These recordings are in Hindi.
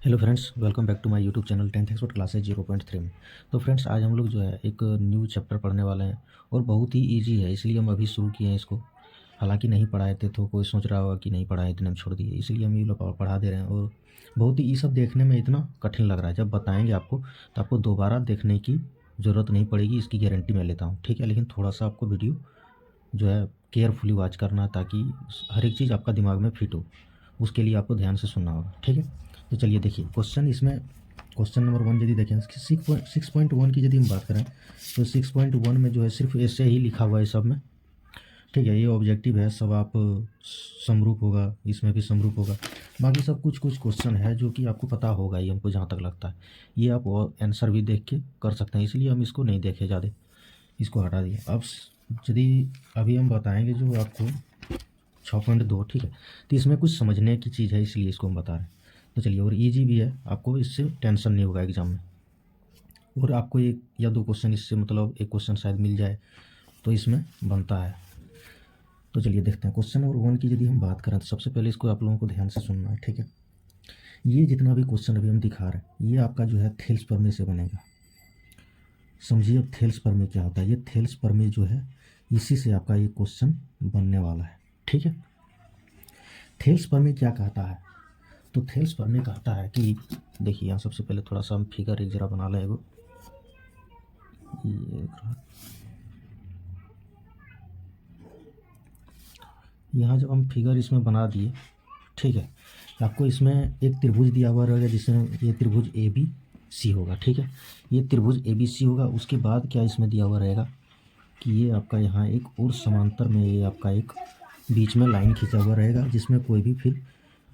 Hello friends, welcome back to my YouTube channel 10th expert classes 0.3 में। तो फ्रेंड्स, आज हम लोग जो है एक न्यू चैप्टर पढ़ने वाले हैं और बहुत ही इजी है, इसलिए हम अभी शुरू किए हैं इसको। हालांकि नहीं पढ़ाए थे तो कोई सोच रहा होगा कि नहीं पढ़ाए, इतने में छोड़ दिए, इसलिए हम ये लोग पढ़ा दे रहे हैं। और बहुत ही ये सब देखने में इतना कठिन लग रहा है, जब बताएंगे आपको तो आपको दोबारा देखने की ज़रूरत नहीं पड़ेगी, इसकी गारंटी मैं लेता हूँ, ठीक है। लेकिन थोड़ा सा आपको वीडियो जो है केयरफुली वॉच करना, ताकि हर एक चीज़ आपका दिमाग में फिट हो, उसके लिए आपको ध्यान से सुनना होगा, ठीक है। तो चलिए देखिए क्वेश्चन, इसमें क्वेश्चन नंबर 1 यदि देखें 6.1 की यदि हम बात करें तो 6.1 में जो है सिर्फ ऐसे ही लिखा हुआ है सब में, ठीक है। ये ऑब्जेक्टिव है, सब आप समरूप होगा, इसमें भी समरूप होगा। बाकी सब कुछ कुछ क्वेश्चन है जो कि आपको पता होगा ही, हमको जहाँ तक लगता है। ये आप आंसर भी देख के कर सकते हैं, इसलिए हम इसको नहीं देखे ज़्यादा, इसको हटा दिए। अब यदि अभी हम बताएंगे जो आपको 6.2, ठीक है। तो इसमें कुछ समझने की चीज़ है, इसलिए इसको हम बता रहे हैं। तो चलिए, और इजी भी है, आपको इससे टेंशन नहीं होगा एग्जाम में। और आपको एक या दो क्वेश्चन इससे, मतलब एक क्वेश्चन शायद मिल जाए तो इसमें बनता है। तो चलिए देखते हैं क्वेश्चन नंबर 1 की यदि हम बात करें तो सबसे पहले इसको आप लोगों को ध्यान से सुनना है, ठीक है। ये जितना भी क्वेश्चन अभी हम दिखा रहे हैं, ये आपका जो है थेल्स प्रमेय से बनेगा। समझिए अब थेल्स प्रमेय क्या होता है। ये थेल्स प्रमेय जो है इसी से आपका ये क्वेश्चन बनने वाला है, ठीक है। थेल्स प्रमेय क्या कहता है? तो थेल्स प्रमेय कहता है कि देखिए, यहाँ सबसे पहले थोड़ा सा हम फिगर एक जरा बना लें एगो, यहाँ जब हम फिगर इसमें बना दिए, ठीक है, तो आपको इसमें एक त्रिभुज दिया हुआ रहेगा, जिसमें ये त्रिभुज ए बी सी होगा, ठीक है। ये त्रिभुज ए बी सी होगा। उसके बाद क्या इसमें दिया हुआ रहेगा कि ये आपका यहाँ एक और समांतर में ये आपका एक बीच में लाइन खींचा हुआ रहेगा, जिसमें कोई भी फिर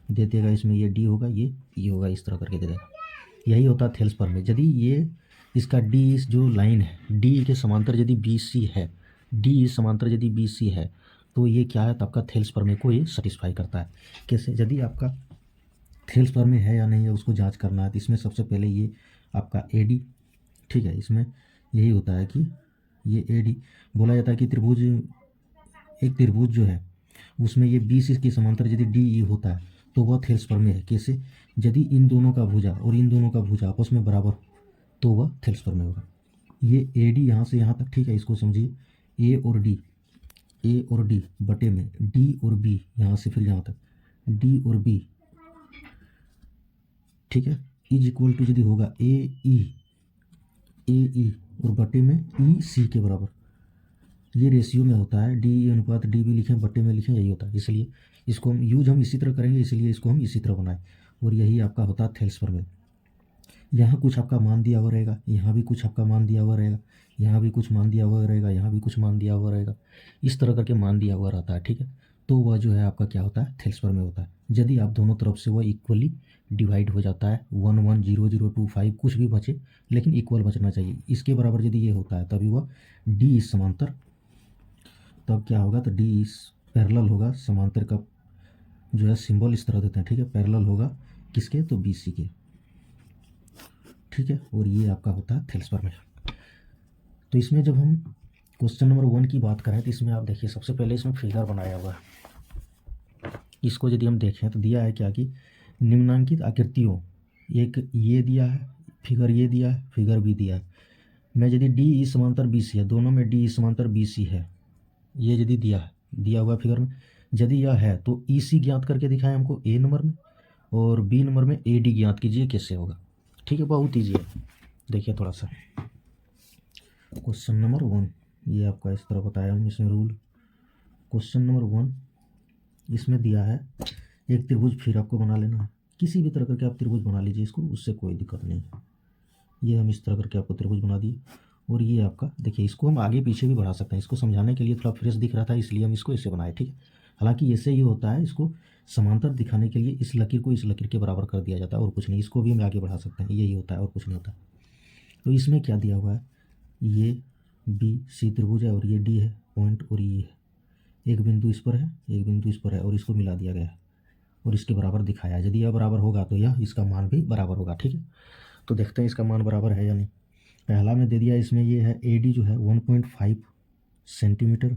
दे देगा, इसमें ये डी होगा, ये होगा, इस तरह करके दे देगा। यही होता है थेल्स प्रमेय। यदि ये इसका डी इस जो लाइन है डी के समांतर यदि बी सी है, डी समांतर यदि बी सी है, तो ये क्या है, तो आपका थेल्स प्रमेय को ये सेटिस्फाई करता है। कैसे? यदि आपका थेल्स प्रमेय है या नहीं है उसको जांच करना है, तो इसमें सबसे पहले ये आपका ए डी, ठीक है, इसमें यही होता है कि ये ए डी बोला जाता है कि त्रिभुज, एक त्रिभुज जो है उसमें ये बी सी के समांतर यदि डी ई होता है तो वह थेल्स प्रमेय है। कैसे? यदि इन दोनों का भुजा और इन दोनों का भुजा आपस में बराबर तो वह थेल्स प्रमेय होगा। ये ए डी यहाँ से यहाँ तक, ठीक है, इसको समझिए। ए और डी बटे में डी और बी, यहाँ से फिर यहाँ तक डी और बी, ठीक है, इज इक्वल टू यदि होगा ए ई और बटे में ई सी के बराबर, ये रेशियो में होता है। डी ई अनुपात डी बी लिखें, बटे में लिखें, यही होता है। इसलिए इसको हम इसी तरह करेंगे, इसलिए इसको हम इसी तरह बनाएं। और यही आपका होता है थेल्स प्रमेय। यहाँ कुछ आपका मान दिया हुआ रहेगा, यहाँ भी कुछ आपका मान दिया हुआ रहेगा, यहाँ भी कुछ मान दिया हुआ रहेगा, यहाँ भी कुछ मान दिया हुआ रहेगा, इस तरह करके मान दिया हुआ रहता है, ठीक है। तो वह जो है आपका क्या होता है, थेल्स प्रमेय होता है। यदि आप दोनों तरफ से वह इक्वली डिवाइड हो जाता है, 1 1 0 0 2 5 कुछ भी बचे, लेकिन इक्वल बचना चाहिए, इसके बराबर यदि ये होता है तभी वह डी इस समांतर, तब क्या होगा, तो डी इस पैरेलल होगा। समांतर का जो है सिंबल इस तरह देते हैं, ठीक है, पैरेलल होगा किसके, तो बी सी के, ठीक है। और ये आपका होता है थेल्स प्रमेय। तो इसमें जब हम क्वेश्चन नंबर 1 की बात करें तो इसमें आप देखिए सबसे पहले इसमें फिगर बनाया हुआ है। इसको यदि हम देखें तो दिया है क्या कि निम्नांकित आकृतियों, एक ये दिया है फिगर, ये दिया है फिगर भी दिया है। मैं यदि डी ई समांतर बी सी है, दोनों में डी ई समांतर बी सी है, ये यदि दिया हुआ फिगर में, यदि यह है तो ई सी ज्ञात करके दिखाएं हमको ए नंबर में, और बी नंबर में ए डी ज्ञात कीजिए, कैसे होगा, ठीक है। बहुत ईजी है, देखिए थोड़ा सा क्वेश्चन नंबर 1, ये आपका इस तरह बताया हम इसमें रूल। क्वेश्चन नंबर 1 इसमें दिया है एक त्रिभुज, फिर आपको बना लेना है, किसी भी तरह करके आप त्रिभुज बना लीजिए इसको, उससे कोई दिक्कत नहीं है। ये हम इस तरह करके आपको त्रिभुज बना दिए। और ये आपका देखिए, इसको हम आगे पीछे भी बढ़ा सकते हैं, इसको समझाने के लिए थोड़ा फ्रेश दिख रहा था इसलिए हम इसको ऐसे बनाए, ठीक है। हालांकि ऐसे ही होता है, इसको समांतर दिखाने के लिए इस लकीर को इस लकीर के बराबर कर दिया जाता है, और कुछ नहीं। इसको भी हम आगे बढ़ा सकते हैं, यही होता है और कुछ नहीं होता। तो इसमें क्या दिया हुआ है, ये बी सी त्रिभुज है और ये डी है पॉइंट, और ये है एक बिंदु इस पर है, एक बिंदु इस पर है, और इसको मिला दिया गया है और इसके बराबर दिखाया है। यदि यह बराबर होगा तो यह इसका मान भी बराबर होगा, ठीक है। तो देखते हैं इसका मान बराबर है या नहीं। पहला में दे दिया, इसमें ये है ए डी जो है 1.5 सेंटीमीटर,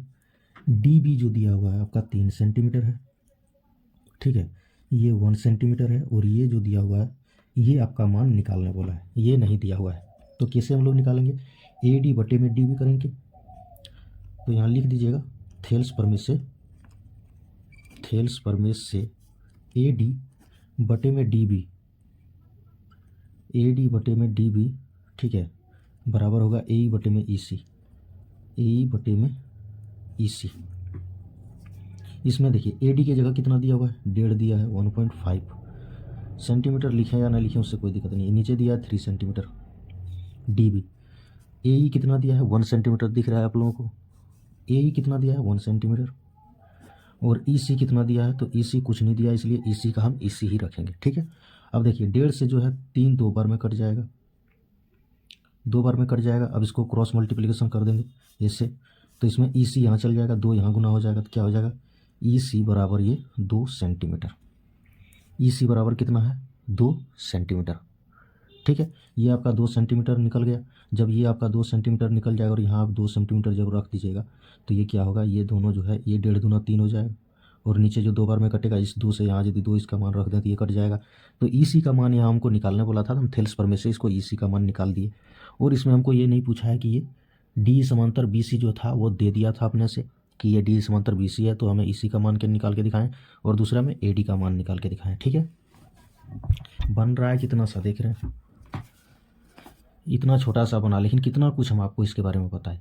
डी बी जो दिया हुआ है आपका 3 सेंटीमीटर है, ठीक है, ये 1 सेंटीमीटर है, और ये जो दिया हुआ है ये आपका मान निकालने बोला है, ये नहीं दिया हुआ है। तो कैसे हम लोग निकालेंगे, ए डी बटे में डी बी करेंगे। तो यहाँ लिख दीजिएगा थेल्स परमेश से ए डी बटे में डी बी, ए डी बटे में डी बी, ठीक है, बराबर होगा ए ई बटे में ई सी, ए ई बटे में ई सी। इसमें देखिए ए डी की जगह कितना दिया हुआ है, 1.5 दिया है, 1.5 सेंटीमीटर लिखें या ना लिखें उससे कोई दिक्कत नहीं है। नीचे दिया है 3 सेंटीमीटर। डी बी, ए ई कितना दिया है, 1 सेंटीमीटर दिख रहा है आप लोगों को, ए ई कितना दिया है 1 सेंटीमीटर। और ई सी कितना दिया है, तो ई सी कुछ नहीं दिया, इसलिए ई सी का हम ई सी ही रखेंगे, ठीक है। अब देखिए 1.5 से जो है 3 2 बार में कट जाएगा, 2 बार में कट जाएगा। अब इसको क्रॉस मल्टीप्लिकेशन कर देंगे इससे, तो इसमें ई सी यहाँ चल जाएगा, 2 यहाँ गुना हो जाएगा, तो क्या हो जाएगा, ई सी बराबर ये 2 सेंटीमीटर। ई सी बराबर कितना है, 2 सेंटीमीटर, ठीक है। ये आपका 2 सेंटीमीटर निकल गया। जब ये आपका 2 सेंटीमीटर निकल जाएगा और यहाँ आप 2 सेंटीमीटर जब रख दीजिएगा, तो ये क्या होगा, ये दोनों जो है ये 1.5 दूना 3 हो जाएगा। और नीचे जो 2 बार में कटेगा, इस 2 से यहाँ यदि 2 इसका मान रख दें तो ये कट जाएगा। तो ई सी का मान यहाँ हमको निकालने बोला था, तो हम थेल्स परमेश से इसको ई सी का मान निकाल दिए। और इसमें हमको ये नहीं पूछा है कि ये डी समांतर बी सी जो था वो दे दिया था अपने से कि ये डी समांतर बी सी है, तो हमें ई सी का मान के निकाल के दिखाएं, और दूसरा में ए डी का मान निकाल के दिखाएं, ठीक है। बन रहा है कितना सा देख रहे हैं, इतना छोटा सा बना, लेकिन कितना कुछ हम आपको इसके बारे में बताएं।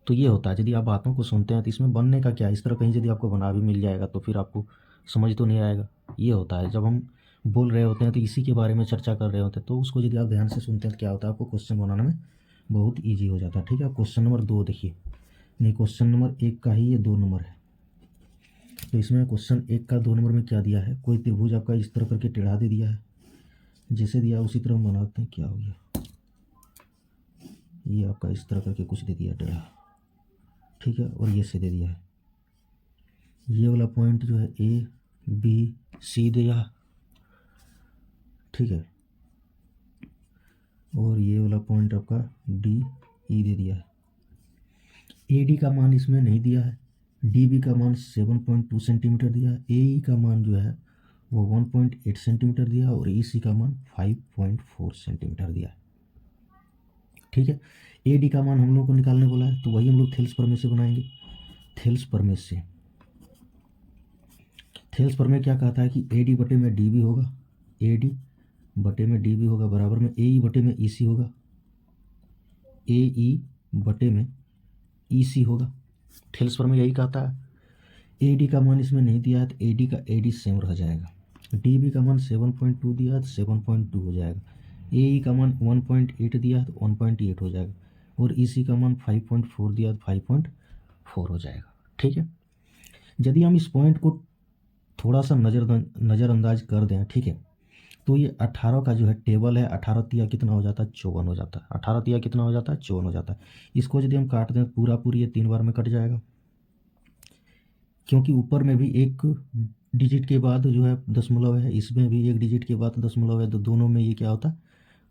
तो ये होता है, यदि आप बातों को सुनते हैं तो इसमें बनने का क्या, इस तरह कहीं यदि आपको बना भी मिल जाएगा तो फिर आपको समझ तो नहीं आएगा। ये होता है जब हम बोल रहे होते हैं तो इसी के बारे में चर्चा कर रहे होते हैं, तो उसको यदि आप ध्यान से सुनते हैं तो क्या होता है, आपको क्वेश्चन बनाने में बहुत ईजी हो जाता है, ठीक है। अब क्वेश्चन नंबर 2 देखिए, नहीं क्वेश्चन नंबर 1 का ही ये 2 नंबर है। तो इसमें क्वेश्चन 1 का 2 नंबर में क्या दिया है, कोई त्रिभुज आपका इस तरह करके टेढ़ा दे दिया है, जैसे दिया उसी तरह हम बनाते हैं। क्या हो गया, ये आपका इस तरह करके कुछ दे दिया टेढ़ा, ठीक है। और ये से दे दिया है, ये वाला पॉइंट जो है ए बी सी दिया, ठीक है। और ये वाला पॉइंट आपका डी ई दे दिया है। ए डी का मान इसमें नहीं दिया है, डी बी का मान 7.2 सेंटीमीटर दिया है, ए ई का मान जो है वो 1.8 सेंटीमीटर दिया है, और ई सी का मान 5.4 सेंटीमीटर दिया है, ठीक है। ए डी का मान हम लोग को निकालने बोला है, तो वही हम लोग थेल्स प्रमेय से बनाएंगे। थेल्स प्रमेय से, थेल्स प्रमेय क्या कहता है कि ए डी बटे में डी बी होगा, ए डी बटे में डी बी होगा बराबर में ए ई बटे में ई सी होगा, ए ई बटे में ई सी होगा। थेल्स प्रमेय यही कहता है। ए डी का मान इसमें नहीं दिया है, तो ए डी का ए डी सेम रह जाएगा। डी बी का मान 7.2 दिया है तो 7.2 हो जाएगा, ए ई का मान 1.8 दिया है तो 1.8 हो जाएगा, और ई सी का मान 5.4 दिया है तो 5.4 हो जाएगा, ठीक है। यदि हम इस पॉइंट को थोड़ा सा नज़रअंदाज कर दें, ठीक है, तो ये 18 का जो है टेबल है, 18 तिया कितना हो जाता है, 54 हो जाता है। 18 तिया कितना हो जाता है, 54 हो जाता है। इसको यदि हम काट दें पूरा पूरी ये 3 बार में कट जाएगा, क्योंकि ऊपर में भी एक डिजिट के बाद जो है दशमलव है, इसमें भी एक डिजिट के बाद दशमलव है, तो दोनों में ये क्या होता है,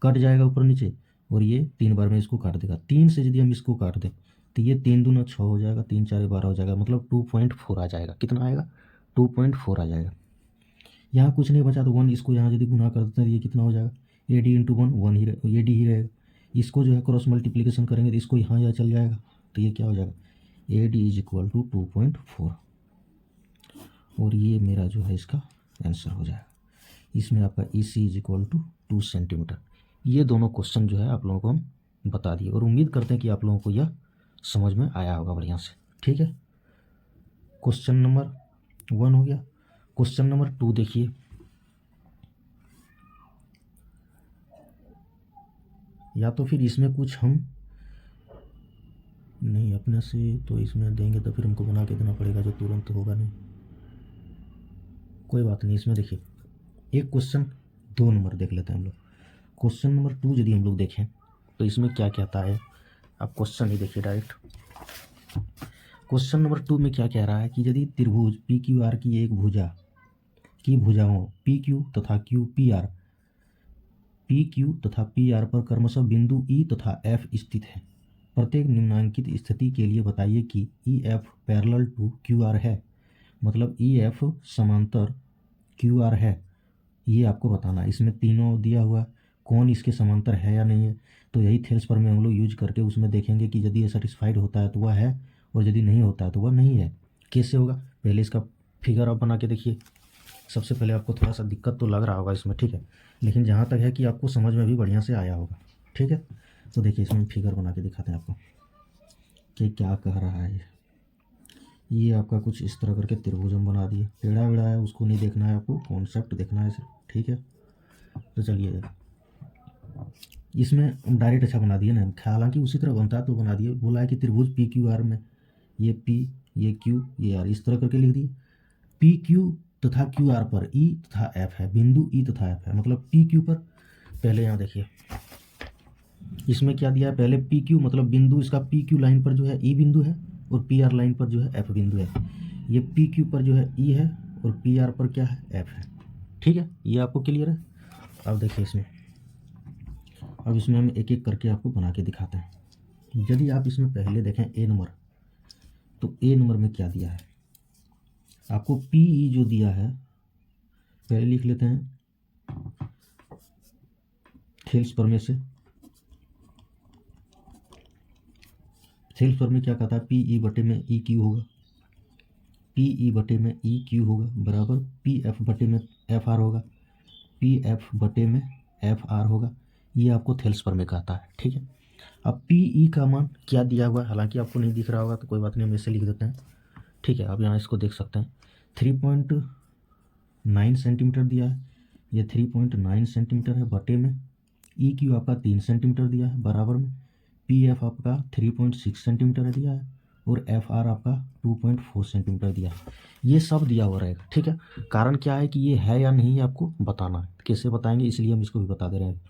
कट जाएगा ऊपर नीचे, और ये 3 बार में इसको काट देगा। 3 से यदि हम इसको काट दें तो ये 3 दूना 6 हो जाएगा, 3 4 12 हो जाएगा, मतलब 2.4 आ जाएगा। कितना आएगा, 2.4 आ जाएगा। यहाँ कुछ नहीं बचा तो 1, इसको यहाँ यदि गुना कर देते हैं तो ये कितना हो जाएगा, ए डी इंटू 1 ही ए डी ही रहेगा। इसको जो है क्रॉस मल्टीप्लिकेशन करेंगे तो इसको यहाँ चल जाएगा, तो ये क्या हो जाएगा, A D is equal to 2.4, और ये मेरा जो है इसका आंसर हो जाएगा। इसमें आपका ई सी इज इक्वल टू 2 सेंटीमीटर। ये दोनों क्वेश्चन जो है आप लोगों को हम बता दिए, और उम्मीद करते हैं कि आप लोगों को यह समझ में आया होगा बढ़िया से, ठीक है। क्वेश्चन नंबर 1 हो गया। क्वेश्चन नंबर 2 देखिए, या तो फिर इसमें कुछ हम नहीं अपने से तो इसमें देंगे तो फिर हमको बना के देना पड़ेगा, जो तुरंत होगा नहीं, कोई बात नहीं। इसमें देखिए एक क्वेश्चन 2 नंबर देख लेते हैं हम लोग। क्वेश्चन नंबर 2 यदि हम लोग देखें तो इसमें क्या कहता है, आप क्वेश्चन ही देखिए डायरेक्ट। क्वेश्चन नंबर 2 में क्या कह रहा है कि यदि त्रिभुज पी क्यू आर की एक भुजा की भुजाओं पी क्यू तथा पी क्यू तथा पी आर पर क्रमशः बिंदु ई तथा एफ स्थित है, प्रत्येक निम्नांकित स्थिति के लिए बताइए कि E F parallel to Q R है, मतलब ई एफ समांतर क्यू आर है, ये आपको बताना है। इसमें तीनों दिया हुआ, कौन इसके समांतर है या नहीं है, तो यही थेल्स पर में हम लोग यूज करके उसमें देखेंगे कि यदि ये सेटिस्फाइड होता है तो वह है, और यदि नहीं होता है तो वह नहीं है। कैसे होगा, पहले इसका फिगर आप बना के देखिए। सबसे पहले आपको थोड़ा सा दिक्कत तो लग रहा होगा इसमें, ठीक है, लेकिन जहाँ तक है कि आपको समझ में भी बढ़िया से आया होगा, ठीक है। तो देखिए इसमें फिगर बना के दिखाते हैं आपको कि क्या कह रहा है। ये आपका कुछ इस तरह करके त्रिभुज हम बना दिए, टेढ़ा वेढ़ा है उसको नहीं देखना है, आपको कॉन्सेप्ट देखना है सिर्फ, ठीक है। तो चलिए इसमें डायरेक्ट अच्छा बना दिए ना, हालांकि उसी तरह बनता है तो बना दिए। बोला है कि त्रिभुज पी क्यू आर में ये पी, ये क्यू, ये आर, इस तरह करके लिख दिए। पी क्यू तथा क्यू आर पर ई तथा एफ है, बिंदु ई तथा एफ है। मतलब पी क्यू पर, पहले यहाँ देखिए इसमें क्या दिया है, पहले पी क्यू मतलब बिंदु, इसका पी क्यू लाइन पर जो है ई बिंदु है, और पी आर लाइन पर जो है एफ बिंदु है। ये पी क्यू पर जो है ई है, और पी आर पर क्या है, एफ है, ठीक है। ये आपको क्लियर है। अब देखिए इसमें, अब इसमें हम एक एक करके आपको बना के दिखाते हैं। यदि आप इसमें पहले देखें ए नंबर, तो ए नंबर में क्या दिया है आपको, पी ई जो दिया है, पहले लिख लेते हैं थेल्स प्रमेय से। थेल्स प्रमेय क्या कहता है, पी ई बटे में ई क्यू होगा, पी ई बटे में ई क्यू होगा बराबर पी एफ बटे में एफ आर होगा, पी एफ बटे में एफ आर होगा। ये आपको थेल्स प्रमेय कहता है, ठीक है। अब पी ई का मान क्या दिया हुआ है, हालांकि आपको नहीं दिख रहा होगा तो कोई बात नहीं, हम इसे लिख देते हैं, ठीक है। अब यहाँ इसको देख सकते हैं, 3.9 सेंटीमीटर दिया है, ये 3.9 सेंटीमीटर है, बटे में ई क्यू आपका 3 सेंटीमीटर दिया है, बराबर में पी एफ आपका 3.6 सेंटीमीटर दिया है, और एफ आर आपका 2.4 सेंटीमीटर दिया है। ये सब दिया हुआ रहेगा, ठीक है। कारण क्या है कि ये है या नहीं आपको बताना है, कैसे बताएंगे, इसलिए हम इसको भी बता दे रहे हैं।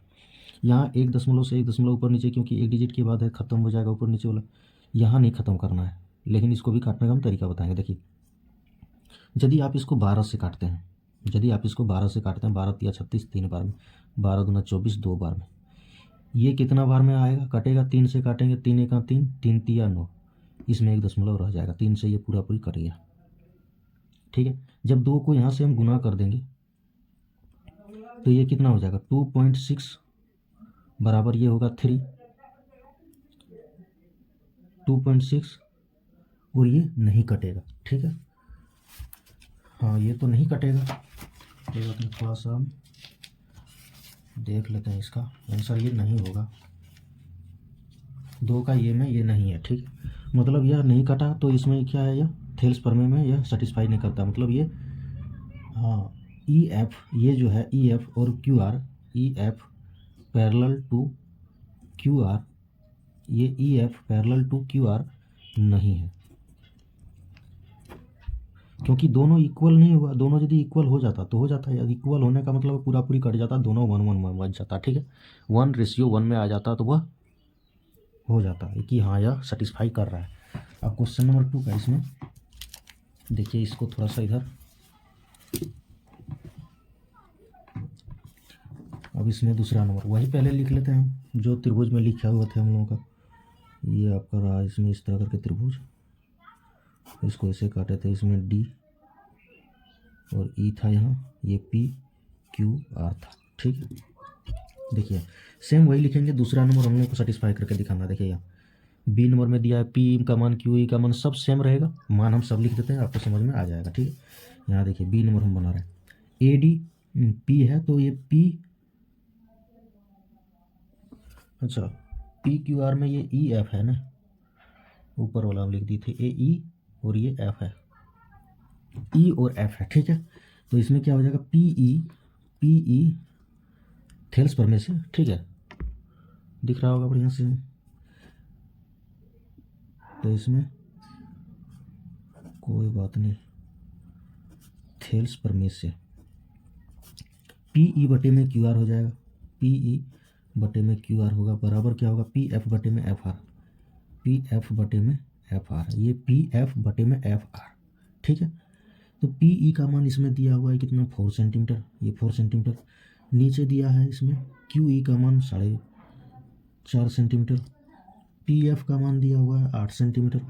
यहाँ 1 दशमलव से 1 दशमलव ऊपर नीचे, क्योंकि एक डिजिट के बाद है खत्म हो जाएगा ऊपर नीचे वाला, यहाँ नहीं खत्म करना है, लेकिन इसको भी काटने का हम तरीका बताएंगे। देखिए यदि आप इसको 12 से काटते हैं, यदि आप इसको 12 से काटते हैं, 12 तिया 36 3 बार में, 12 दूना 24 2 बार में, ये कितना बार में आएगा, कटेगा 3 से काटेंगे, 3 एका 3, 3 तिया 9, इसमें 1 दशमलव रह जाएगा, 3 से ये पूरा पूरी कट गया, ठीक है। जब 2 को यहाँ से हम गुना कर देंगे तो ये कितना हो जाएगा, 2.6 बराबर ये होगा 3, 2.6, और ये नहीं कटेगा, ठीक है। हाँ ये तो नहीं कटेगा, कोई बात नहीं, थोड़ा सा हम देख लेते हैं, इसका आंसर ये नहीं होगा, 2 का ये में ये नहीं है, ठीक है। मतलब यह नहीं कटा तो इसमें क्या है, यह थेल्स प्रमेय में यह सेटिस्फाई नहीं करता, मतलब ये, हाँ ई एफ, ये जो है ई एफ और Q R, E F parallel to Q R, ये E F parallel to Q R नहीं है, क्योंकि दोनों इक्वल नहीं हुआ। दोनों यदि इक्वल हो जाता तो हो जाता है, यदि इक्वल होने का मतलब पूरा पूरी कट जाता, दोनों 1 1 1 बन जाता, ठीक है, 1:1 में आ जाता तो वह हो जाता है कि हाँ यह सेटिस्फाई कर रहा है। अब क्वेश्चन नंबर 2 का, इसमें देखिए इसको थोड़ा सा इधर, अब इसमें दूसरा नंबर वही पहले लिख लेते हैं हम, जो त्रिभुज में लिखा हुआ था हम लोगों का, ये आपका रहा इसमें इस तरह करके त्रिभुज, इसको ऐसे काटे थे, इसमें डी और ई था, यहाँ ये पी क्यू आर था, ठीक है। देखिए सेम वही लिखेंगे, दूसरा नंबर हम लोग को सेटिस्फाई करके दिखाना। देखिए यहाँ बी नंबर में दिया है पी का मान, क्यू ई का मान, सब सेम रहेगा, मान हम सब लिख देते हैं, आपको समझ में आ जाएगा, ठीक है। यहाँ देखिए बी नंबर हम बना रहे हैं, ए डी पी है तो ये पी, अच्छा पी क्यू आर में ये ई एफ है ना, ऊपर वाला हम लिख दी थी ए ई, और ये एफ है, ई और एफ है, ठीक है। तो इसमें क्या हो जाएगा, पी ई थेल्स प्रमेय से, ठीक है, दिख रहा होगा बढ़िया से। तो इसमें कोई बात नहीं, थेल्स प्रमेय से पी ई बटे में क्यू आर हो जाएगा, पी ई बटे में क्यू आर होगा, बराबर क्या होगा, पी एफ बटे में एफ आर, पी एफ बटे में एफ आर, ये पी एफ बटे में एफ आर, ठीक है। तो पी ई का मान इसमें दिया हुआ है कितना, 4 सेंटीमीटर, ये 4 सेंटीमीटर। नीचे दिया है इसमें क्यू ई का मान 4.5 सेंटीमीटर, पी एफ का मान दिया हुआ है 8 सेंटीमीटर,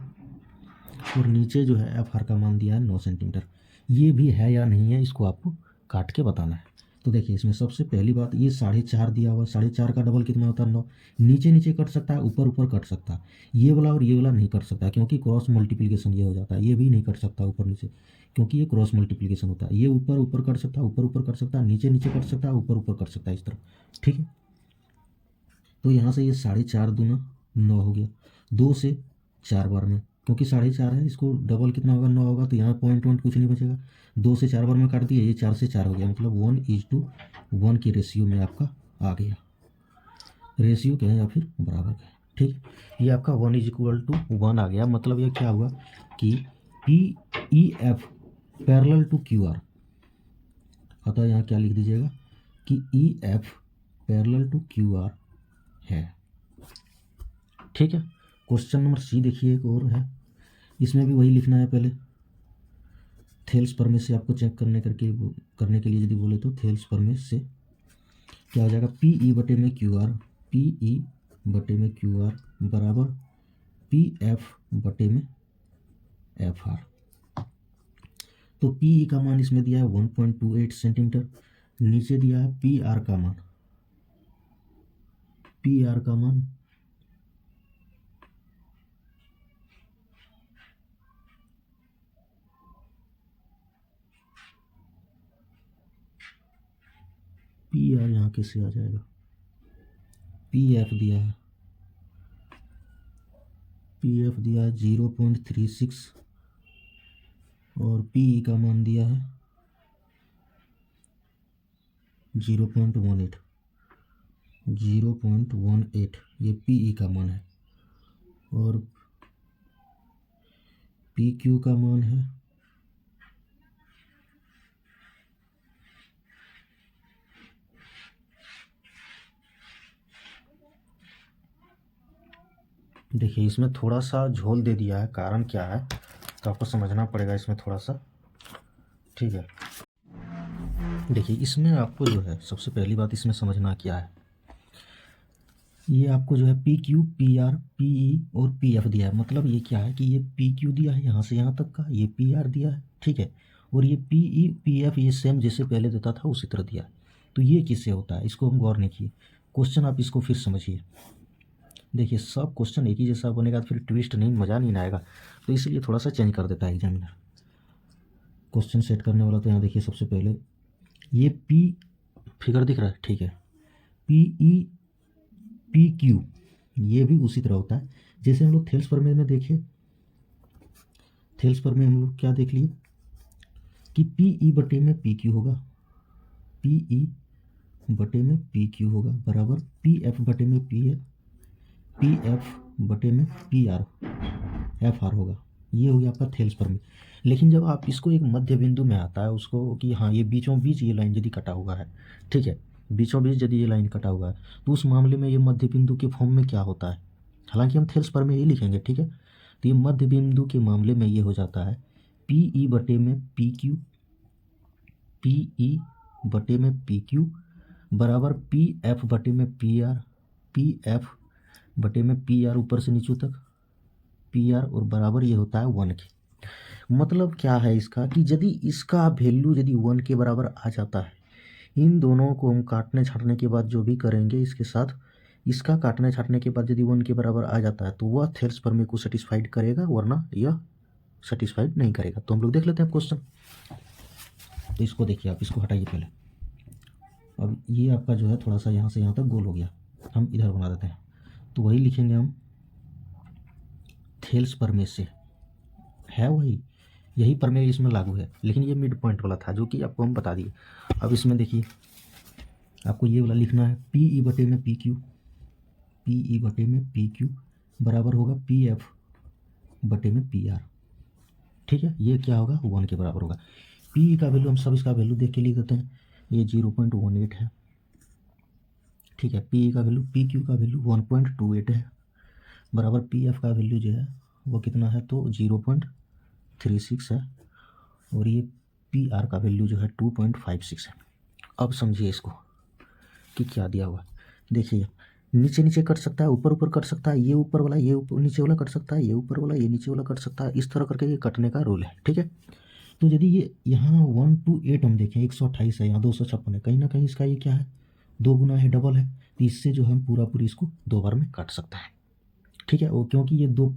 और नीचे जो है एफ आर का मान दिया है 9 सेंटीमीटर। ये भी है या नहीं है, इसको आपको काट के बताना है। तो देखिए इसमें सबसे पहली बात, ये 4.5 दिया हुआ, 4.5 का डबल कितना होता है 9। नीचे नीचे कट सकता है, ऊपर ऊपर कट सकता है। ये वाला और ये वाला नहीं कट सकता क्योंकि क्रॉस मल्टीप्लिकेशन ये हो जाता है। ये भी नहीं कट सकता ऊपर नीचे क्योंकि ये क्रॉस मल्टीप्लिकेशन होता है। ये ऊपर ऊपर कट सकता है, ऊपर ऊपर कट सकता है, नीचे नीचे कट सकता है, ऊपर ऊपर कट सकता है, इस तरह। ठीक है, तो यहाँ से ये 4.5 दूना 9 हो गया 2 से 4 बार में, क्योंकि 4.5 है, इसको डबल कितना होगा 9 होगा, तो यहाँ पॉइंट वॉइंट कुछ नहीं बचेगा। 2 से 4 बार में काट दिया, ये 4 से 4 हो गया, मतलब 1:1 की रेशियो में आपका आ गया। रेशियो कहें या फिर बराबर कहें। ठीक, ये आपका 1:1 आ गया। मतलब ये क्या हुआ कि PEF पैरेलल टू QR, अतः यहाँ क्या लिख दीजिएगा कि EF पैरेलल टू QR है। ठीक है, क्वेश्चन नंबर C देखिए, एक और है, इसमें भी वही लिखना है। पहले थेल्स परमेश से आपको चेक करने के लिए यदि बोले तो थेल्स परमेश से क्या हो जाएगा, PE बटे में QR, PE बटे में QR बराबर PF बटे में FR। तो PE का मान इसमें दिया है 1.28 सेंटीमीटर, नीचे दिया है PR का मान, PR का मान PR यहाँ कैसे आ जाएगा, PF दिया है, PF दिया है 0.36 और PE का मान दिया है 0.18, 0.18 ये PE का मान है, और PQ का मान है देखिए इसमें थोड़ा सा झोल दे दिया है, कारण क्या है तो आपको समझना पड़ेगा इसमें थोड़ा सा। ठीक है, देखिए इसमें आपको जो है सबसे पहली बात इसमें समझना क्या है, ये आपको जो है PQ, PR, PE और PF दिया है। मतलब ये क्या है कि ये PQ दिया है यहाँ से यहाँ तक का, ये PR दिया है, ठीक है, और ये PE, PF ये सेम जैसे पहले देता था उसी तरह दिया है। तो ये किससे होता है, इसको हम गौर नहीं किए। क्वेश्चन आप इसको फिर समझिए। देखिए सब क्वेश्चन एक ही जैसा बनेगा तो फिर ट्विस्ट नहीं, मज़ा नहीं आएगा, तो इसलिए थोड़ा सा चेंज कर देता है एग्जामिनर क्वेश्चन सेट करने वाला। तो यहाँ देखिए सबसे पहले ये P फिगर दिख रहा है, ठीक है, PE PQ ये भी उसी तरह होता है जैसे हम लोग थेल्स प्रमेय में देखे। थेल्स प्रमेय हम लोग क्या देख लिए कि PE बटे में PQ होगा, PE बटे में PQ होगा बराबर PF बटे में PF बटे में FR होगा। ये हो गया आपका थेल्स प्रमेय। लेकिन जब आप इसको एक मध्य बिंदु में आता है उसको कि हाँ ये बीचों बीच ये लाइन यदि कटा हुआ है, ठीक है, बीचों बीच यदि ये लाइन कटा हुआ है तो उस मामले में ये मध्य बिंदु के फॉर्म में क्या होता है, हालांकि हम थेल्स प्रमेय ही लिखेंगे, ठीक है, तो ये मध्य बिंदु के मामले में ये हो जाता है PE बटे में PQ, PE बटे में PQ बराबर PF बटे में PR, PF बटे में PR ऊपर से नीचे तक PR और बराबर ये होता है 1 के। मतलब क्या है इसका कि यदि इसका वैल्यू यदि 1 के बराबर आ जाता है, इन दोनों को हम काटने छाटने के बाद जो भी करेंगे इसके साथ, इसका काटने छाटने के बाद यदि 1 के बराबर आ जाता है तो वह थेल्स प्रमेय को सेटिस्फाइड करेगा, वरना यह सेटिस्फाइड नहीं करेगा। तो हम लोग देख लेते हैं क्वेश्चन। तो इसको देखिए, आप इसको हटाइए पहले। अब ये आपका जो है थोड़ा सा यहाँ से यहाँ तक गोल हो गया, हम इधर बना देते हैं। तो वही लिखेंगे हम, थेल्स प्रमेय से है वही, यही प्रमेय इसमें लागू है, लेकिन ये मिड पॉइंट वाला था जो कि आपको हम बता दिए। अब इसमें देखिए आपको ये वाला लिखना है, PE बटे में PQ, PE बटे में PQ बराबर होगा PF बटे में PR, ठीक है, ये क्या होगा 1 के बराबर होगा। PE का वैल्यू हम सब इसका वैल्यू देख के लिख देते हैं, ये 0.18 है, ठीक है, PE का वैल्यू, PQ का वैल्यू 1.28 है बराबर PF का वैल्यू जो है वो कितना है तो 0.36 है, और ये PR का वैल्यू जो है 2.56 है। अब समझिए इसको कि क्या दिया हुआ, देखिए नीचे नीचे कट सकता है, ऊपर ऊपर कट सकता है, ये ऊपर वाला ये ऊपर नीचे वाला कट सकता है, ये ऊपर वाला ये नीचे वाला कट सकता है, इस तरह करके ये कटने का रूल है, ठीक है। तो यदि ये यहाँ 1 to 8 हम देखें 128 है, यहाँ 256 है, कहीं ना कहीं इसका ये क्या है, 2 गुना है, डबल है। तो इससे जो हम पूरा पूरी इसको 2 बार में काट सकते हैं। ठीक है, वो क्योंकि ये 2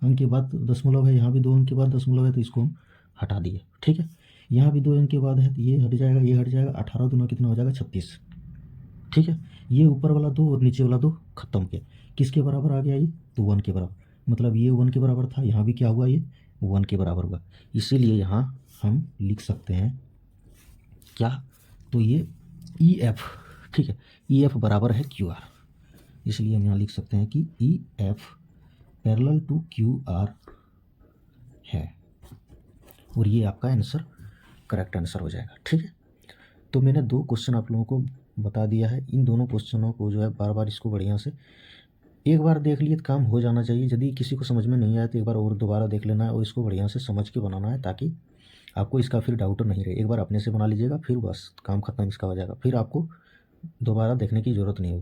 अंक के बाद दशमलव है, यहाँ भी 2 अंक के बाद दशमलव है, तो इसको हम हटा दिए। ठीक है, यहाँ भी 2 अंक के बाद है, तो ये हट जाएगा, ये हट जाएगा, 18 दूना कितना हो जाएगा, 36। ठीक है, ये ऊपर वाला 2 और नीचे वाला 2 खत्म किया, किसके बराबर आ गया ये, तो 1 के बराबर। मतलब ये 1 के बराबर था, यहाँ भी क्या हुआ, ये 1 के बराबर हुआ। इसीलिए यहाँ हम लिख सकते हैं क्या, तो ये ई एफ, ठीक है, ई एफ बराबर है क्यू आर। इसलिए हम यहाँ लिख सकते हैं कि E F parallel to Q R है, और ये आपका आंसर करेक्ट आंसर हो जाएगा। ठीक है, तो मैंने 2 क्वेश्चन आप लोगों को बता दिया है। इन दोनों क्वेश्चनों को जो है बार बार इसको बढ़िया से एक बार देख लिए तो काम हो जाना चाहिए। यदि किसी को समझ में नहीं आया तो एक बार और दोबारा देख लेना है और इसको बढ़िया से समझ के बनाना है, ताकि आपको इसका फिर डाउट नहीं रहे। एक बार अपने से बना लीजिएगा, फिर बस काम खत्म इसका हो जाएगा, फिर आपको दोबारा देखने की ज़रूरत नहीं होगी।